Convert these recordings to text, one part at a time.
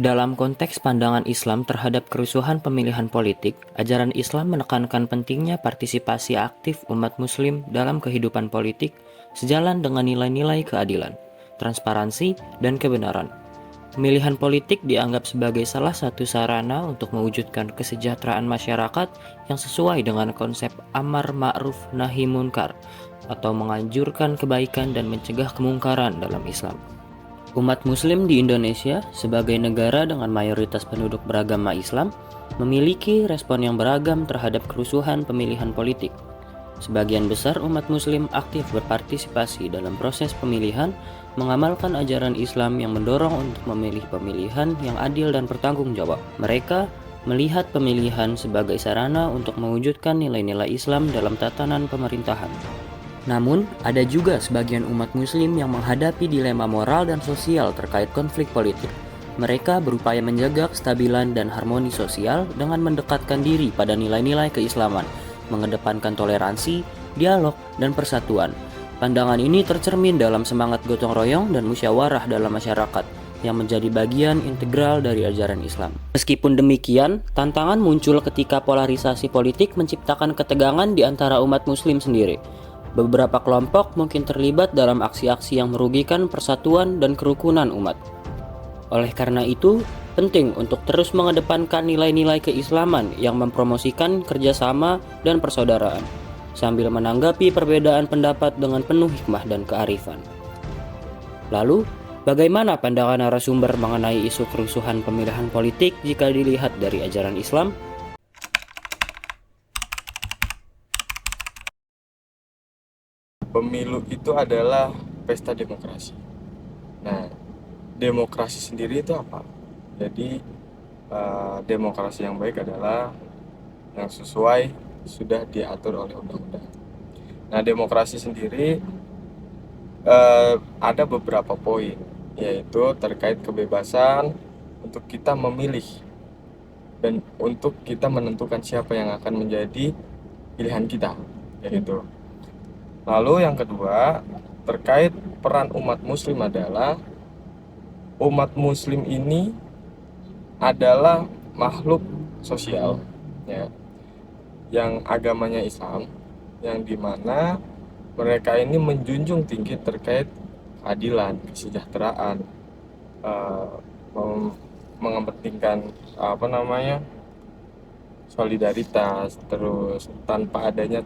Dalam konteks pandangan Islam terhadap kerusuhan pemilihan politik, ajaran Islam menekankan pentingnya partisipasi aktif umat Muslim dalam kehidupan politik sejalan dengan nilai-nilai keadilan, transparansi, dan kebenaran. Pemilihan politik dianggap sebagai salah satu sarana untuk mewujudkan kesejahteraan masyarakat yang sesuai dengan konsep amar ma'ruf nahi munkar atau menganjurkan kebaikan dan mencegah kemungkaran dalam Islam. Umat Muslim di Indonesia, sebagai negara dengan mayoritas penduduk beragama Islam, memiliki respon yang beragam terhadap kerusuhan pemilihan politik. Sebagian besar umat Muslim aktif berpartisipasi dalam proses pemilihan, mengamalkan ajaran Islam yang mendorong untuk memilih pemilihan yang adil dan bertanggung jawab. Mereka melihat pemilihan sebagai sarana untuk mewujudkan nilai-nilai Islam dalam tatanan pemerintahan. Namun, ada juga sebagian umat Muslim yang menghadapi dilema moral dan sosial terkait konflik politik. Mereka berupaya menjaga kestabilan dan harmoni sosial dengan mendekatkan diri pada nilai-nilai keislaman, mengedepankan toleransi, dialog, dan persatuan. Pandangan ini tercermin dalam semangat gotong royong dan musyawarah dalam masyarakat yang menjadi bagian integral dari ajaran Islam. Meskipun demikian, tantangan muncul ketika polarisasi politik menciptakan ketegangan di antara umat Muslim sendiri. Beberapa kelompok mungkin terlibat dalam aksi-aksi yang merugikan persatuan dan kerukunan umat. Oleh karena itu, penting untuk terus mengedepankan nilai-nilai keislaman yang mempromosikan kerjasama dan persaudaraan, sambil menanggapi perbedaan pendapat dengan penuh hikmah dan kearifan. Lalu, bagaimana pandangan narasumber mengenai isu kerusuhan pemilihan politik jika dilihat dari ajaran Islam? Pemilu itu adalah pesta demokrasi. Nah, demokrasi sendiri itu apa? Jadi, demokrasi yang baik adalah yang sesuai sudah diatur oleh undang-undang. Nah, demokrasi sendiri ada beberapa poin, yaitu terkait kebebasan untuk kita memilih dan untuk kita menentukan siapa yang akan menjadi pilihan kita, yaitu. Lalu yang kedua, terkait peran umat Muslim adalah umat Muslim ini adalah makhluk sosial, ya, yang agamanya Islam, yang dimana mereka ini menjunjung tinggi terkait keadilan, kesejahteraan, mengepentingkan solidaritas, terus tanpa adanya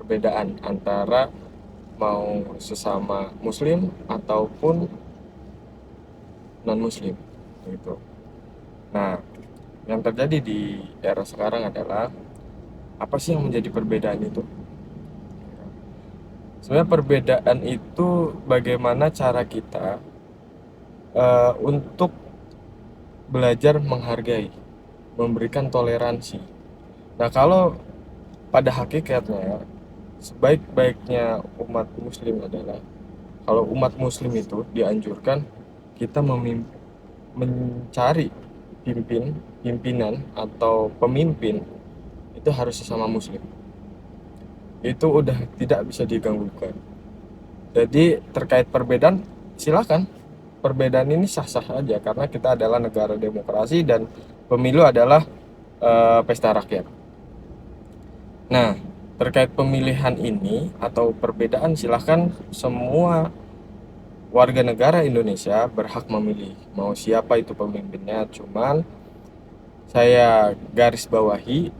perbedaan antara mau sesama Muslim ataupun non Muslim, gitu. Nah, yang terjadi di era sekarang adalah apa sih yang menjadi perbedaan itu? Sebenarnya perbedaan itu bagaimana cara kita untuk belajar menghargai, memberikan toleransi. Nah, kalau pada hakikatnya sebaik-baiknya umat Muslim adalah kalau umat Muslim itu dianjurkan kita mencari pimpinan atau pemimpin itu harus sesama Muslim. Itu udah tidak bisa diganggukan. Jadi terkait perbedaan, silakan. Perbedaan ini sah-sah aja karena kita adalah negara demokrasi dan pemilu adalah pesta rakyat. Nah, terkait pemilihan ini atau perbedaan, silahkan semua warga negara Indonesia berhak memilih mau siapa itu pemimpinnya. Cuman saya garis bawahi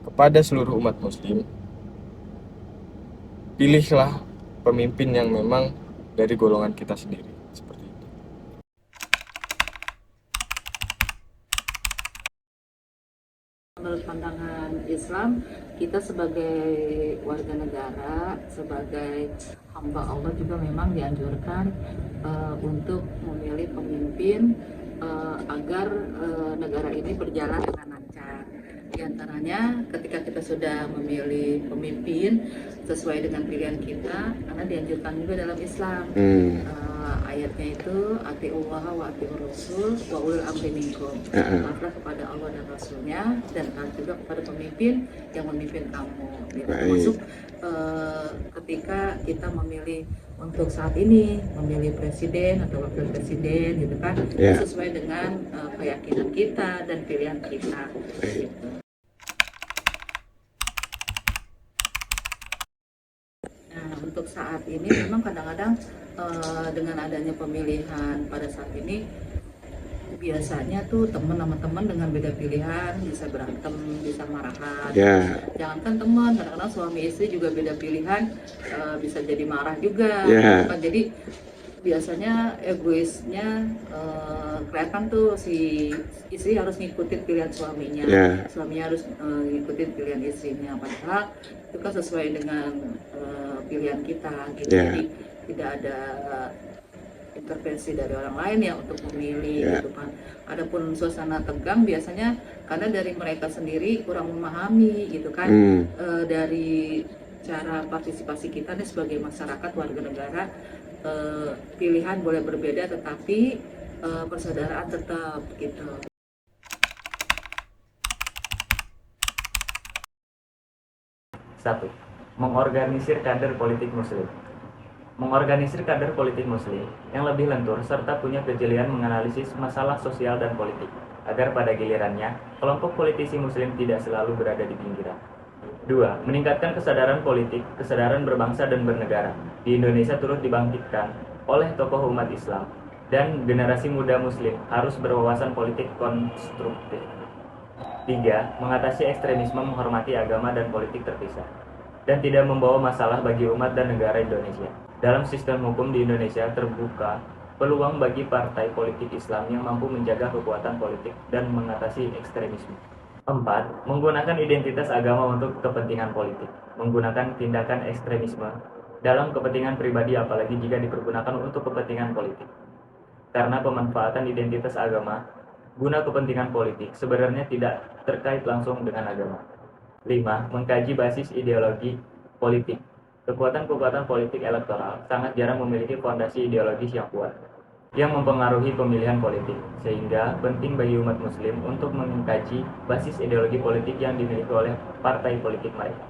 kepada seluruh umat Muslim, pilihlah pemimpin yang memang dari golongan kita sendiri, seperti itu. Menurut pandangan Islam, kita sebagai warga negara, sebagai hamba Allah juga memang dianjurkan untuk memilih pemimpin agar negara ini berjalan dengan lancar. Di antaranya ketika kita sudah memilih pemimpin sesuai dengan pilihan kita, karena dianjurkan juga dalam Islam. Ayatnya itu atiullah wa atiur rasul wa ulul amri minkum. Taatlah kepada Allah dan Rasulnya, dan taat juga kepada pemimpin yang memimpin kamu. Termasuk ketika kita memilih untuk saat ini memilih presiden atau wakil presiden gitu kan, sesuai dengan keyakinan kita dan pilihan kita. Gitu. Nah, untuk saat ini memang kadang-kadang dengan adanya pemilihan pada saat ini, biasanya tuh teman sama teman dengan beda pilihan bisa berantem, bisa marahan. Jangankan teman, kadang-kadang suami istri juga beda pilihan, bisa jadi marah juga. Jadi biasanya egoisnya kelihatan tuh, si istri harus ngikutin pilihan suaminya, suaminya harus ngikutin pilihan istrinya, padahal itu kan sesuai dengan pilihan kita gitu. Jadi tidak ada intervensi dari orang lain ya untuk memilih gitu kan. Adapun suasana tegang biasanya karena dari mereka sendiri kurang memahami gitu kan, dari cara partisipasi kita nih sebagai masyarakat warga negara. Pilihan boleh berbeda tetapi persaudaraan tetap gitu. 1. Mengorganisir kader politik muslim. Mengorganisir kader politik muslim yang lebih lentur serta punya kejelian menganalisis masalah sosial dan politik, agar pada gilirannya, kelompok politisi muslim tidak selalu berada di pinggiran. 2. Meningkatkan kesadaran politik, kesadaran berbangsa dan bernegara di Indonesia turut dibangkitkan oleh tokoh umat Islam, dan generasi muda muslim harus berwawasan politik konstruktif. 3. Mengatasi ekstremisme, menghormati agama dan politik terpisah, dan tidak membawa masalah bagi umat dan negara Indonesia. Dalam sistem hukum di Indonesia terbuka peluang bagi partai politik Islam yang mampu menjaga kekuatan politik dan mengatasi ekstremisme. 4. Menggunakan identitas agama untuk kepentingan politik, menggunakan tindakan ekstremisme dalam kepentingan pribadi apalagi jika dipergunakan untuk kepentingan politik. Karena pemanfaatan identitas agama guna kepentingan politik sebenarnya tidak terkait langsung dengan agama. 5. Mengkaji basis ideologi politik. Kekuatan-kekuatan politik elektoral sangat jarang memiliki fondasi ideologis yang kuat yang mempengaruhi pemilihan politik, sehingga penting bagi umat muslim untuk mengkaji basis ideologi politik yang dimiliki oleh partai politik mereka.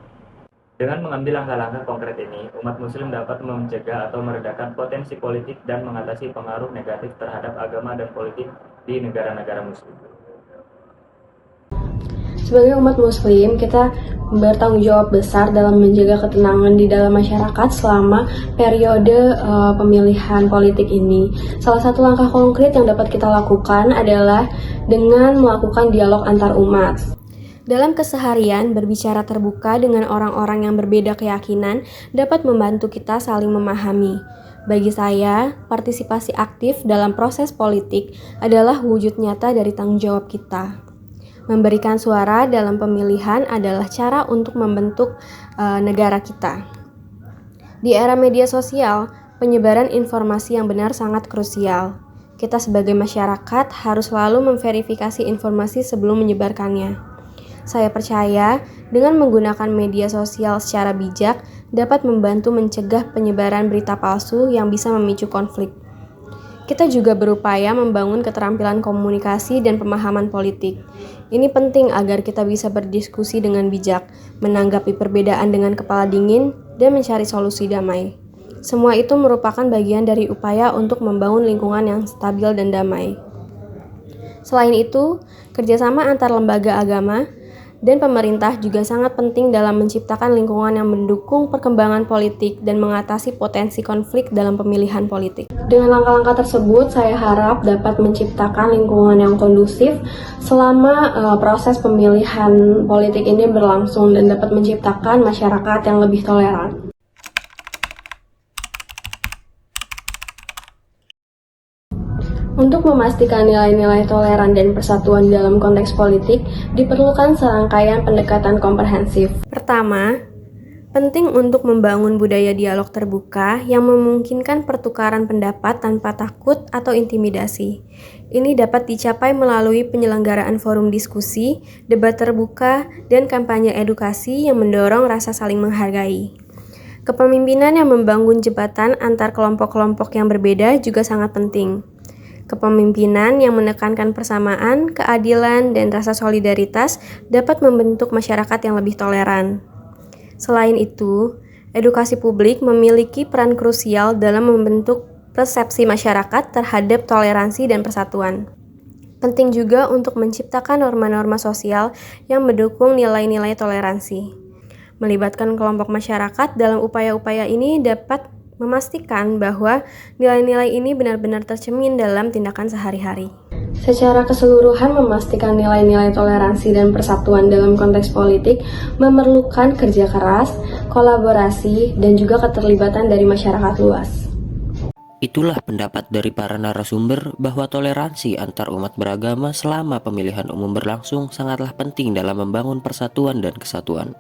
Dengan mengambil langkah-langkah konkret ini, umat muslim dapat mencegah atau meredakan potensi politik dan mengatasi pengaruh negatif terhadap agama dan politik di negara-negara muslim. Sebagai umat muslim, kita bertanggung jawab besar dalam menjaga ketenangan di dalam masyarakat selama periode pemilihan politik ini. Salah satu langkah konkret yang dapat kita lakukan adalah dengan melakukan dialog antar umat. Dalam keseharian, berbicara terbuka dengan orang-orang yang berbeda keyakinan dapat membantu kita saling memahami. Bagi saya, partisipasi aktif dalam proses politik adalah wujud nyata dari tanggung jawab kita. Memberikan suara dalam pemilihan adalah cara untuk membentuk negara kita. Di era media sosial, penyebaran informasi yang benar sangat krusial. Kita sebagai masyarakat harus selalu memverifikasi informasi sebelum menyebarkannya. Saya percaya dengan menggunakan media sosial secara bijak dapat membantu mencegah penyebaran berita palsu yang bisa memicu konflik. Kita juga berupaya membangun keterampilan komunikasi dan pemahaman politik. Ini penting agar kita bisa berdiskusi dengan bijak, menanggapi perbedaan dengan kepala dingin, dan mencari solusi damai. Semua itu merupakan bagian dari upaya untuk membangun lingkungan yang stabil dan damai. Selain itu, kerjasama antar lembaga agama dan pemerintah juga sangat penting dalam menciptakan lingkungan yang mendukung perkembangan politik dan mengatasi potensi konflik dalam pemilihan politik. Dengan langkah-langkah tersebut, saya harap dapat menciptakan lingkungan yang kondusif selama proses pemilihan politik ini berlangsung dan dapat menciptakan masyarakat yang lebih toleran. Untuk memastikan nilai-nilai toleran dan persatuan dalam konteks politik, diperlukan serangkaian pendekatan komprehensif. Pertama, Penting untuk membangun budaya dialog terbuka yang memungkinkan pertukaran pendapat tanpa takut atau intimidasi. Ini dapat dicapai melalui penyelenggaraan forum diskusi, debat terbuka, dan kampanye edukasi yang mendorong rasa saling menghargai. Kepemimpinan yang membangun jembatan antar kelompok-kelompok yang berbeda juga sangat penting. Kepemimpinan yang menekankan persamaan, keadilan, dan rasa solidaritas dapat membentuk masyarakat yang lebih toleran. Selain itu, edukasi publik memiliki peran krusial dalam membentuk persepsi masyarakat terhadap toleransi dan persatuan. Penting juga untuk menciptakan norma-norma sosial yang mendukung nilai-nilai toleransi. Melibatkan kelompok masyarakat dalam upaya-upaya ini dapat memastikan bahwa nilai-nilai ini benar-benar tercermin dalam tindakan sehari-hari. Secara keseluruhan, memastikan nilai-nilai toleransi dan persatuan dalam konteks politik memerlukan kerja keras, kolaborasi, dan juga keterlibatan dari masyarakat luas. Itulah pendapat dari para narasumber bahwa toleransi antar umat beragama selama pemilihan umum berlangsung sangatlah penting dalam membangun persatuan dan kesatuan.